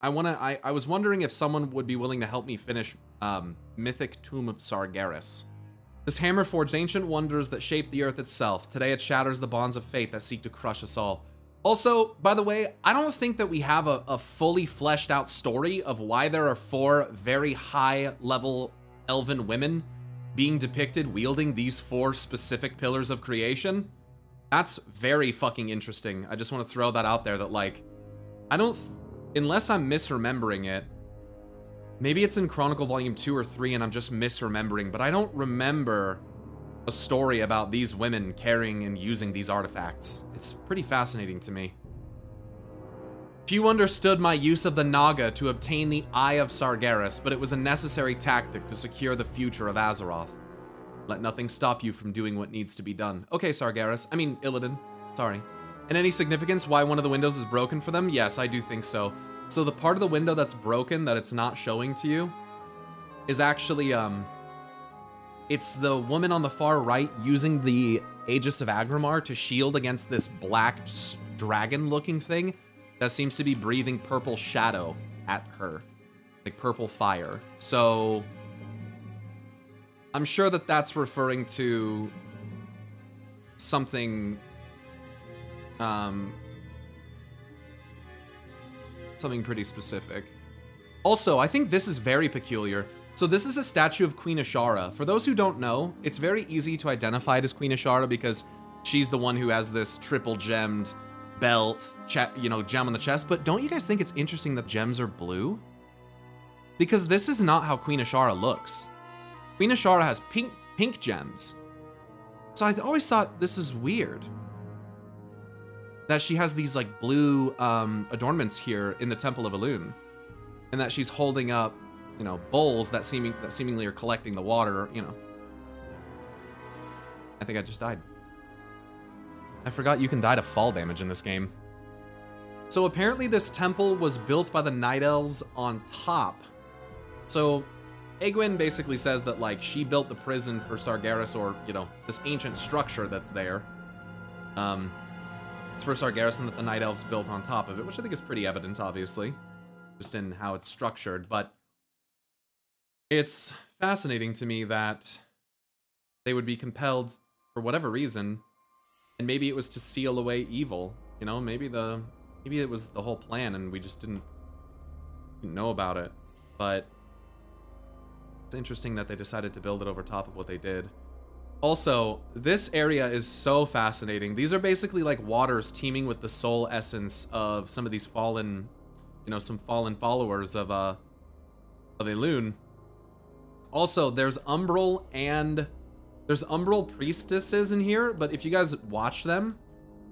I was wondering if someone would be willing to help me finish Mythic Tomb of Sargeras. This hammer forged ancient wonders that shape the earth itself. Today it shatters the bonds of fate that seek to crush us all. Also, by the way, I don't think that we have a fully fleshed out story of why there are 4 very high level elven women being depicted wielding these 4 specific pillars of creation. That's very fucking interesting. I just want to throw that out there that, like, unless I'm misremembering it, maybe it's in Chronicle Volume 2 or 3 and I'm just misremembering, but I don't remember a story about these women carrying and using these artifacts. It's pretty fascinating to me. Few understood my use of the Naga to obtain the Eye of Sargeras, but it was a necessary tactic to secure the future of Azeroth. Let nothing stop you from doing what needs to be done. Okay, Sargeras. I mean, Illidan. Sorry. And any significance why one of the windows is broken for them? Yes, I do think so. So the part of the window that's broken that it's not showing to you is actually, it's the woman on the far right using the Aegis of Agrimar to shield against this black dragon-looking thing that seems to be breathing purple shadow at her. Like purple fire. So I'm sure that that's referring to something, something pretty specific. Also, I think this is very peculiar. So this is a statue of Queen Ashara. For those who don't know, it's very easy to identify it as Queen Ashara because she's the one who has this triple gemmed belt, you know, gem on the chest. But don't you guys think it's interesting that gems are blue? Because this is not how Queen Ashara looks. Queen Ashara has pink gems. So I always thought this is weird. That she has these like blue adornments here in the Temple of Elune. And that she's holding up, you know, bowls that seemingly are collecting the water, you know. I think I just died. I forgot you can die to fall damage in this game. So apparently this temple was built by the Night Elves on top. So Egwene basically says that, like, she built the prison for Sargeras, or, you know, this ancient structure that's there. It's for Sargeras, and that the Night Elves built on top of it, which I think is pretty evident, obviously. Just in how it's structured, but it's fascinating to me that they would be compelled for whatever reason, and maybe it was to seal away evil, you know, maybe it was the whole plan and we just didn't know about it. But it's interesting that they decided to build it over top of what they did. Also, this area is so fascinating. These are basically like waters teeming with the soul essence of some of these fallen, you know, some fallen followers of Elune. Also, there's Umbral priestesses in here, but if you guys watch them,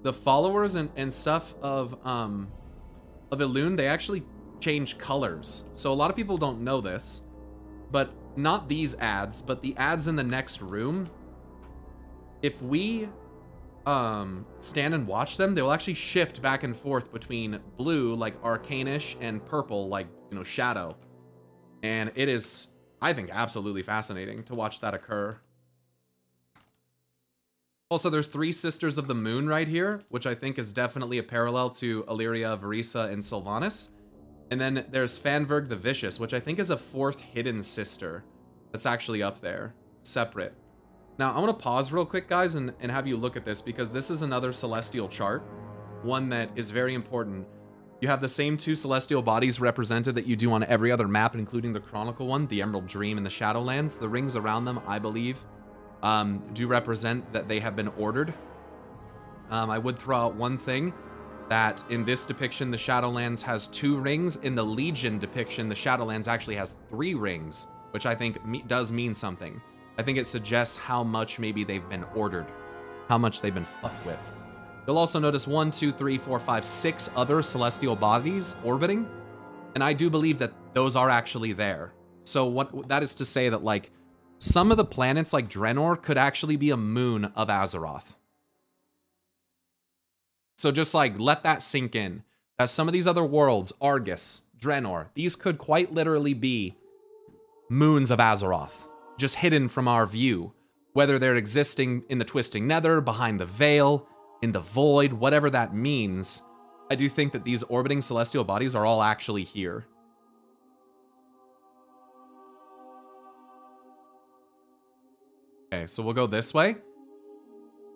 the followers and stuff of Elune, they actually change colors. So a lot of people don't know this, but not these ads, but the ads in the next room. If we stand and watch them, they will actually shift back and forth between blue, like arcanish, and purple, like, you know, shadow. And it is, I think, absolutely fascinating to watch that occur. Also, there's 3 Sisters of the Moon right here, which I think is definitely a parallel to Illyria, Verisa, and Sylvanas. And then there's Fanverg the Vicious, which I think is a 4th hidden sister that's actually up there, separate. Now, I want to pause real quick, guys, and have you look at this, because this is another celestial chart, one that is very important. You have the same 2 celestial bodies represented that you do on every other map, including the Chronicle one, the Emerald Dream and the Shadowlands. The rings around them, I believe, do represent that they have been ordered. I would throw out one thing, that in this depiction, the Shadowlands has 2 rings. In the Legion depiction, the Shadowlands actually has 3 rings, which I think does mean something. I think it suggests how much maybe they've been ordered, how much they've been fucked with. You'll also notice 1, 2, 3, 4, 5, 6 other celestial bodies orbiting, and I do believe that those are actually there. So what that is to say that, like, some of the planets like Draenor could actually be a moon of Azeroth. So just, like, let that sink in. That some of these other worlds, Argus, Draenor, these could quite literally be moons of Azeroth, just hidden from our view. Whether they're existing in the Twisting Nether, behind the Veil, in the Void, whatever that means, I do think that these orbiting celestial bodies are all actually here. Okay, so we'll go this way.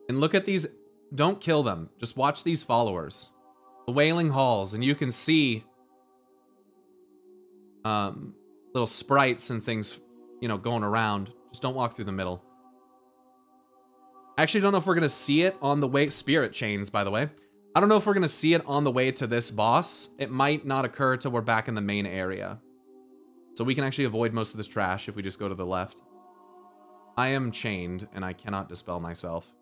And look at these. Don't kill them. Just watch these followers. The Wailing Halls, and you can see little sprites and things, you know, going around. Just don't walk through the middle. I actually don't know if we're going to see it on the way... Spirit chains, by the way. I don't know if we're going to see it on the way to this boss. It might not occur till we're back in the main area. So we can actually avoid most of this trash if we just go to the left. I am chained, and I cannot dispel myself.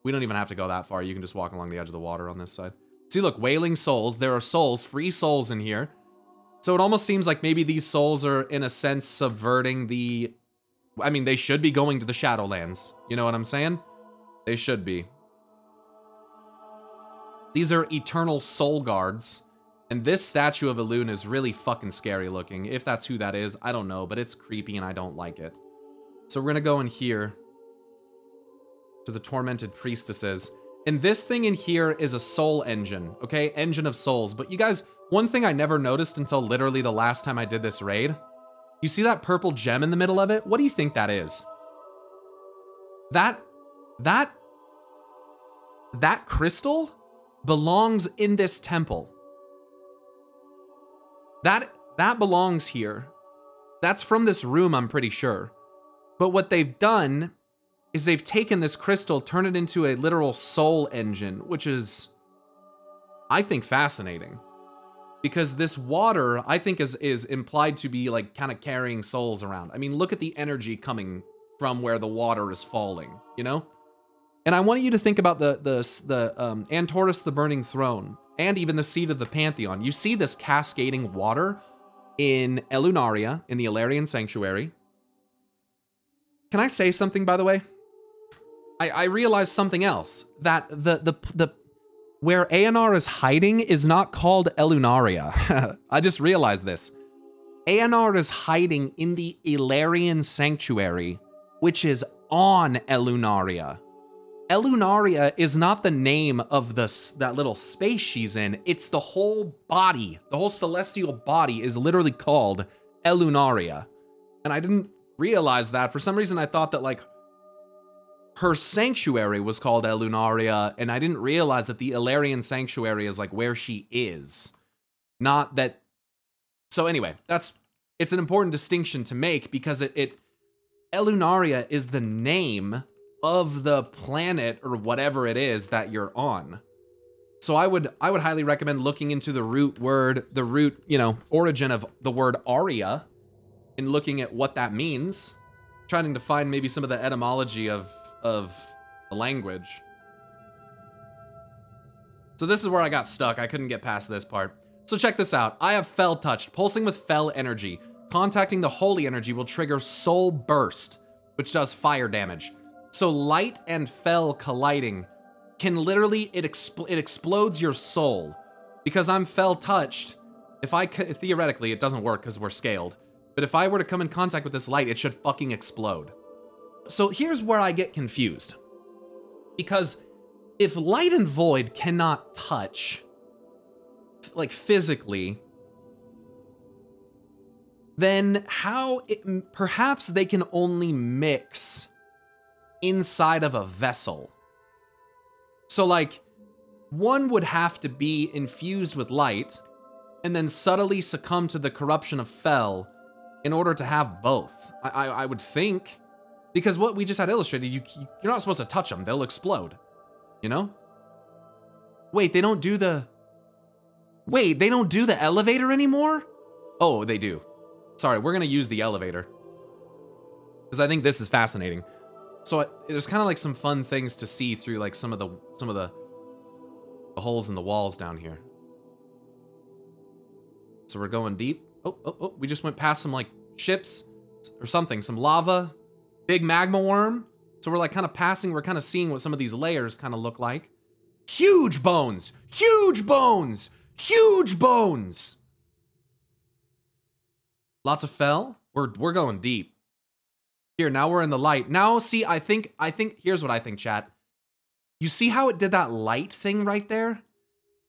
We don't even have to go that far. You can just walk along the edge of the water on this side. See, look, Wailing Souls. There are souls, free souls in here. So it almost seems like maybe these souls are, in a sense, subverting the... I mean, they should be going to the Shadowlands. You know what I'm saying? They should be. These are eternal soul guards. And this statue of Elune is really fucking scary looking. If that's who that is, I don't know. But it's creepy and I don't like it. So we're going to go in here to the Tormented Priestesses. And this thing in here is a soul engine, okay? Engine of souls. But you guys, one thing I never noticed until literally the last time I did this raid. You see that purple gem in the middle of it? What do you think that is? That crystal belongs in this temple. That belongs here. That's from this room, I'm pretty sure. But what they've done is they've taken this crystal, turned it into a literal soul engine, which is, I think, fascinating. Because this water, I think, is implied to be, like, kind of carrying souls around. I mean, look at the energy coming from where the water is falling, you know? And I want you to think about the Antorus the Burning Throne, and even the Seat of the Pantheon. You see this cascading water in Elunaria, in the Ilarian Sanctuary. Can I say something, by the way? I realized something else. That where Aenar is hiding is not called Elunaria. I just realized this. Aenar is hiding in the Ilarian Sanctuary, which is on Elunaria. Elunaria is not the name of that little space she's in. It's the whole body. The whole celestial body is literally called Elunaria. And I didn't realize that. For some reason, I thought that, like, her sanctuary was called Elunaria, and I didn't realize that the Ilarian Sanctuary is, like, where she is. Not that... So anyway, it's an important distinction to make, because Elunaria is the name of the planet or whatever it is that you're on. So I would highly recommend looking into the root, you know, origin of the word Aria, and looking at what that means, trying to find maybe some of the etymology of the language. So this is where I got stuck. I couldn't get past this part. So check this out. I have Fel touched, pulsing with Fel energy. Contacting the holy energy will trigger Soul Burst, which does fire damage. So light and Fel colliding can literally, it explodes your soul. Because I'm Fel touched, theoretically it doesn't work because we're scaled. But if I were to come in contact with this light, it should fucking explode. So here's where I get confused. Because if light and void cannot touch, like physically, then perhaps they can only mix inside of a vessel. So like, one would have to be infused with light and then subtly succumb to the corruption of Fel in order to have both. I would think, because what we just had illustrated, you're not supposed to touch them. They'll explode, you know? Wait, they don't do the elevator anymore? Oh, they do. Sorry, we're gonna use the elevator because I think this is fascinating. So there's kind of like some fun things to see through like some of the holes in the walls down here. So we're going deep. Oh, we just went past some like ships or something, some lava, big magma worm. So we're like kind of passing, we're kind of seeing what some of these layers kind of look like. Huge bones, huge bones, huge bones. Lots of Fel. We're going deep. Here, now we're in the light. Now, see, I think, here's what I think, chat. You see how it did that light thing right there?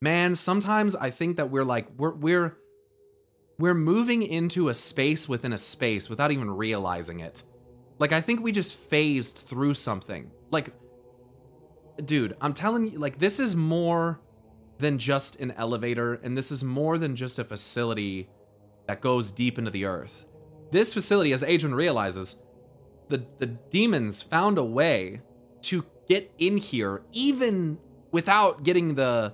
Man, sometimes I think that we're like, we're moving into a space within a space without even realizing it. Like, I think we just phased through something. Like, dude, I'm telling you, like, this is more than just an elevator, and this is more than just a facility that goes deep into the earth. This facility, as Adrian realizes, the demons found a way to get in here even without getting the,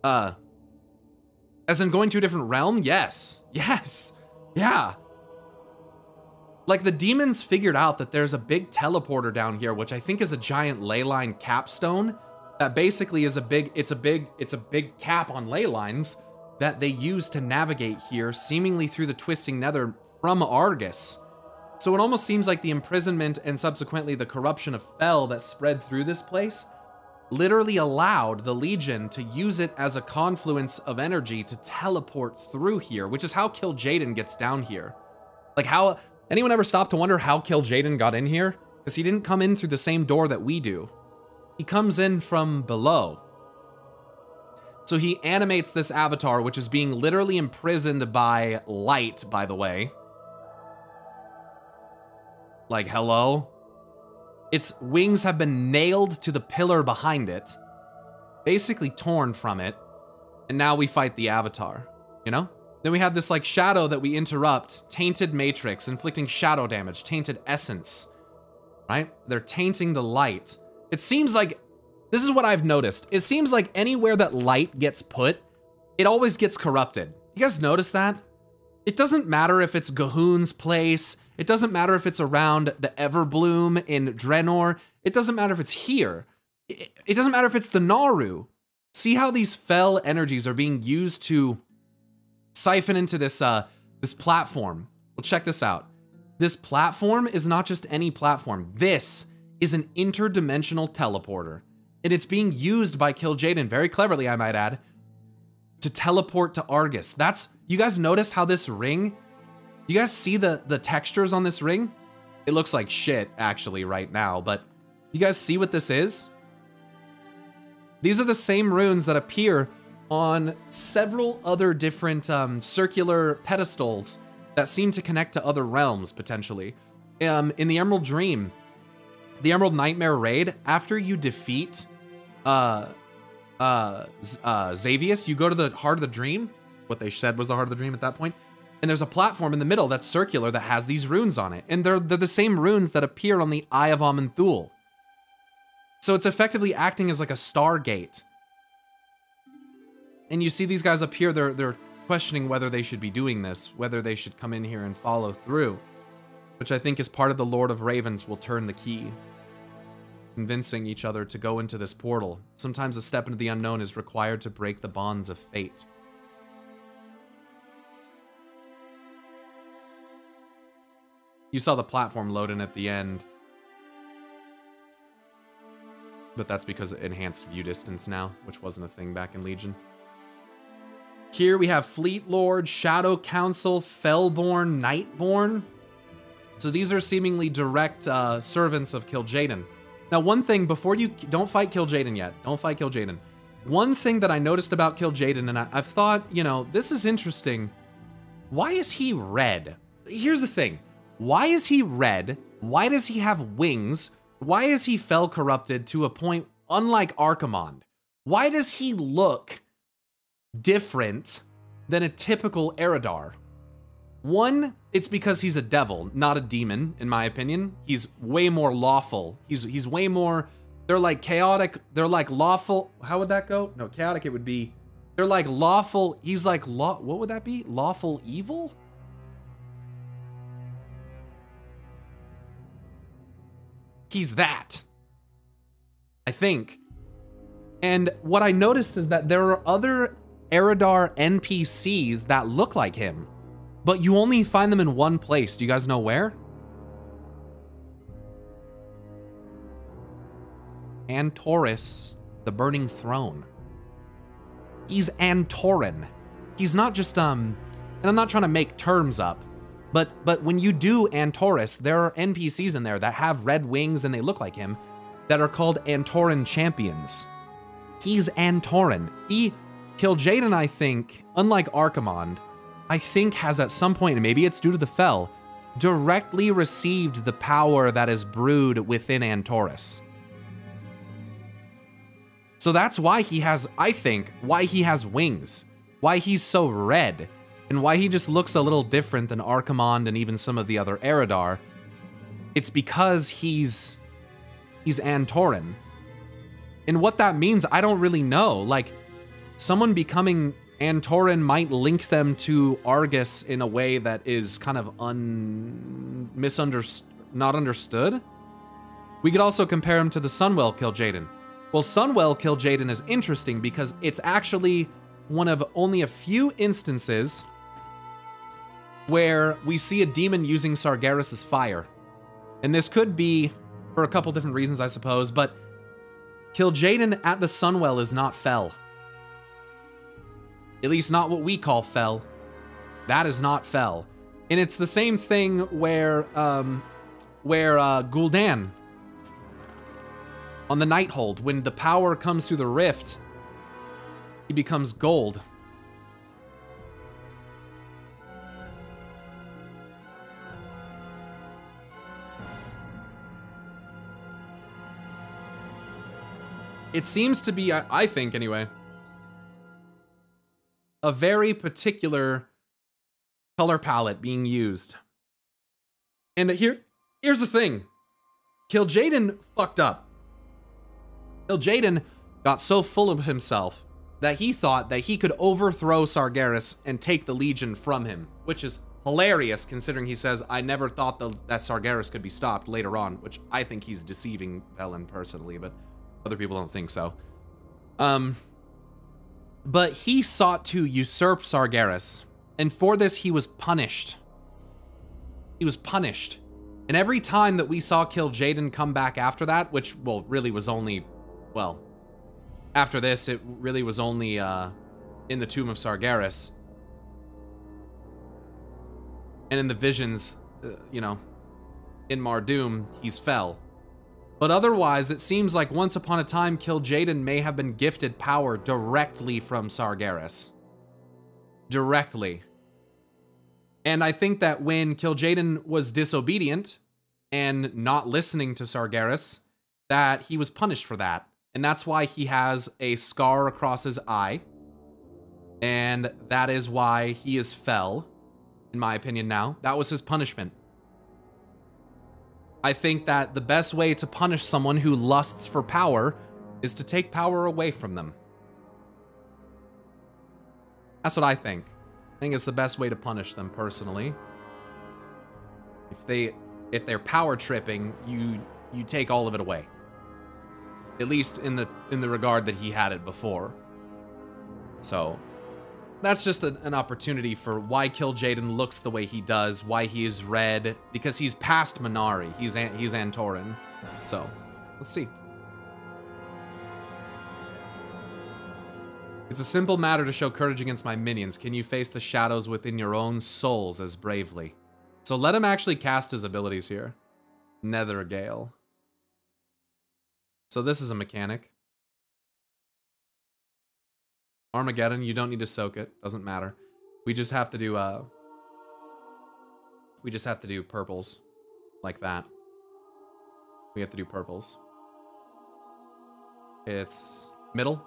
as in going to a different realm? Yes. Yes. Yeah. Like, the demons figured out that there's a big teleporter down here, which I think is a giant ley line capstone that basically is it's a big cap on ley lines that they use to navigate here, seemingly through the twisting nether from Argus. So it almost seems like the imprisonment and subsequently the corruption of Fel that spread through this place literally allowed the Legion to use it as a confluence of energy to teleport through here, which is how Kil'jaeden gets down here. Like, how anyone ever stopped to wonder how Kil'jaeden got in here? Because he didn't come in through the same door that we do. He comes in from below. So he animates this avatar, which is being literally imprisoned by light, by the way. Like, hello? Its wings have been nailed to the pillar behind it, basically torn from it, and now we fight the avatar, you know? Then we have this, like, shadow that we interrupt, tainted matrix, inflicting shadow damage, tainted essence, right? They're tainting the light. It seems like, this is what I've noticed, it seems like anywhere that light gets put, it always gets corrupted. You guys notice that? It doesn't matter if it's Gahoon's place, it doesn't matter if it's around the Everbloom in Draenor, it doesn't matter if it's here, it doesn't matter if it's the Naru. See how these Fel energies are being used to siphon into this this platform. Well, check this out. This platform is not just any platform. This is an interdimensional teleporter, and it's being used by Kil'jaeden, very cleverly, I might add, to teleport to Argus. That's, you guys notice how this ring, you guys see the textures on this ring? It looks like shit, actually, right now, but you guys see what this is? These are the same runes that appear on several other different circular pedestals that seem to connect to other realms, potentially. In the Emerald Dream, the Emerald Nightmare raid, after you defeat Xavius, you go to the Heart of the Dream, what they said was the Heart of the Dream at that point, and there's a platform in the middle that's circular that has these runes on it, and they're the same runes that appear on the Eye of Aman'Thul. So it's effectively acting as like a Stargate. And you see these guys up here, they're questioning whether they should be doing this, whether they should come in here and follow through, which I think is part of the Lord of Ravens will turn the key, convincing each other to go into this portal. Sometimes a step into the unknown is required to break the bonds of fate. You saw the platform load in at the end, but that's because of enhanced view distance now, which wasn't a thing back in Legion. Here we have Fleet Lord, Shadow Council, Felborn, Nightborn. So these are seemingly direct servants of Kil'jaeden. Now, one thing, before you... Don't fight Kil'jaeden yet. Don't fight Kil'jaeden. One thing that I noticed about Kil'jaeden, and I've thought, you know, this is interesting. Why is he red? Here's the thing. Why is he red? Why does he have wings? Why is he Fel corrupted to a point unlike Archimonde? Why does he look different than a typical Eridar? One, it's because he's a devil, not a demon, in my opinion. He's way more lawful. He's way more, they're like chaotic, they're like lawful. How would that go? No, chaotic it would be. They're like lawful, he's like, what would that be? Lawful evil? He's that, I think. And what I noticed is that there are other Eridar NPCs that look like him, but you only find them in one place. Do you guys know where? Antorus, the Burning Throne. He's Antoran. He's not just, and I'm not trying to make terms up, but when you do Antorus, there are NPCs in there that have red wings and they look like him that are called Antoran champions. He's Antoran. Kil'jaeden, I think, unlike Archimonde, I think has at some point, and maybe it's due to the Fel, directly received the power that is brewed within Antorus. So that's why he has, I think, why he has wings, why he's so red, and why he just looks a little different than Archimonde and even some of the other Eridar. It's because he's Antoran. And what that means, I don't really know. Like, someone becoming Antoran might link them to Argus in a way that is kind of not understood. We could also compare him to the Sunwell Kil'jaeden. Well, Sunwell Kil'jaeden is interesting because it's actually one of only a few instances where we see a demon using Sargeras' fire. And this could be for a couple different reasons, I suppose, but Kil'jaeden at the Sunwell is not Fel. At least not what we call Fel. That is not Fel. And it's the same thing where Gul'dan on the Nighthold, when the power comes through the rift, he becomes gold. It seems to be, I think anyway, a very particular color palette being used. And here's the thing. Kil'jaeden fucked up. Kil'jaeden got so full of himself that he thought that he could overthrow Sargeras and take the Legion from him, which is hilarious considering he says, I never thought that Sargeras could be stopped later on, which I think he's deceiving Velen personally, but other people don't think so. But he sought to usurp Sargeras, and for this he was punished. He was punished. And every time that we saw Kil'jaeden come back after that, which, well, really was only, well, after this, it really was only in the Tomb of Sargeras. And in the visions, you know, in Mardoom, he's Fel. But otherwise, it seems like once upon a time, Kil'jaeden may have been gifted power directly from Sargeras. Directly. And I think that when Kil'jaeden was disobedient and not listening to Sargeras, that he was punished for that. And that's why he has a scar across his eye. And that is why he is Fel, in my opinion now. That was his punishment. I think that the best way to punish someone who lusts for power is to take power away from them. That's what I think. I think it's the best way to punish them, personally. If they're power tripping, you take all of it away. At least in the regard that he had it before. So that's just an opportunity for why Kil'jaeden looks the way he does, why he is red, because he's past Minari. He's Antoran. So, let's see. It's a simple matter to show courage against my minions. Can you face the shadows within your own souls as bravely? So let him actually cast his abilities here. Nethergale. So this is a mechanic. Armageddon, you don't need to soak it. Doesn't matter. We just have to do purples. Like that. We have to do purples. It's middle.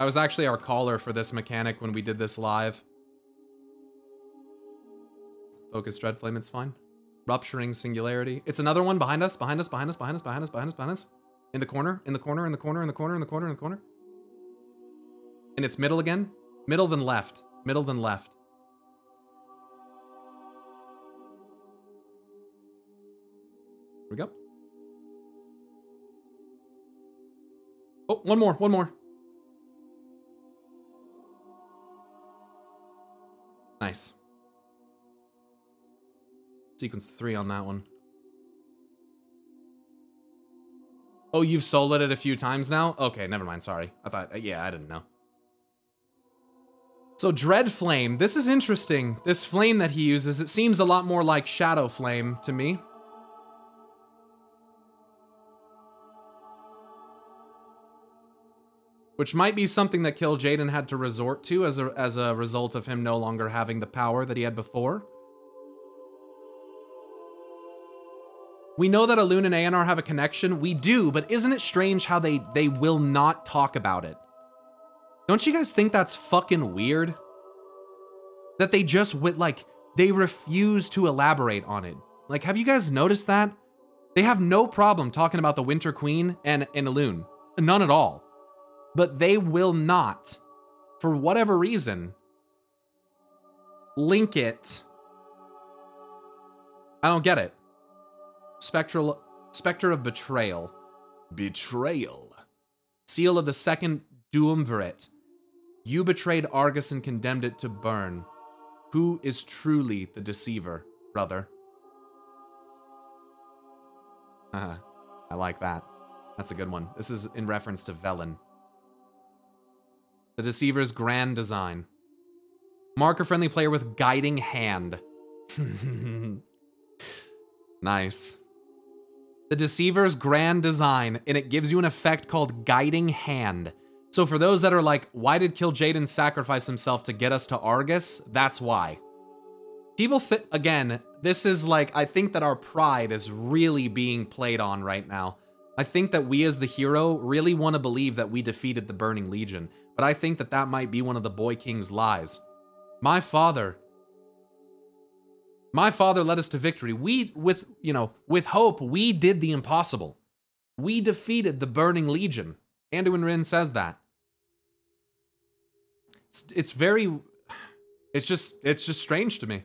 I was actually our caller for this mechanic when we did this live. Focus Dreadflame, it's fine. Rupturing Singularity. It's another one behind us, behind us, behind us, behind us, behind us, behind us, behind us. In the corner, in the corner, in the corner, in the corner, in the corner, in the corner. And it's middle again. Middle then left. Middle then left. Here we go. Oh, one more, one more. Nice. Sequence 3 on that one. Oh, you've soloed it a few times now? Okay, never mind, sorry. I thought, yeah, I didn't know. So Dread Flame, this is interesting. This flame that he uses, it seems a lot more like Shadow Flame to me. which might be something that Kil'jaeden had to resort to as a result of him no longer having the power that he had before. We know that Elune and Aenar have a connection. We do, but isn't it strange how they will not talk about it? Don't you guys think that's fucking weird? That they just they refuse to elaborate on it. Like, have you guys noticed that? They have no problem talking about the Winter Queen and Elune. None at all. But they will not, for whatever reason, link it. I don't get it. Spectre of Betrayal. Betrayal. Seal of the second Duumvirate. You betrayed Argus and condemned it to burn. Who is truly the deceiver, brother? I like that. That's a good one. This is in reference to Velen. The Deceiver's grand design. Marker-friendly player with guiding hand. Nice. The Deceiver's grand design, and it gives you an effect called guiding hand. So for those that are like, why did Kil'jaeden sacrifice himself to get us to Argus? That's why. People again, this is like, I think that our pride is really being played on right now. I think that we as the hero really want to believe that we defeated the Burning Legion, but I think that that might be one of the Boy King's lies. My father led us to victory. We, with hope, we did the impossible. We defeated the Burning Legion. Anduin Wrynn says that. It's just strange to me.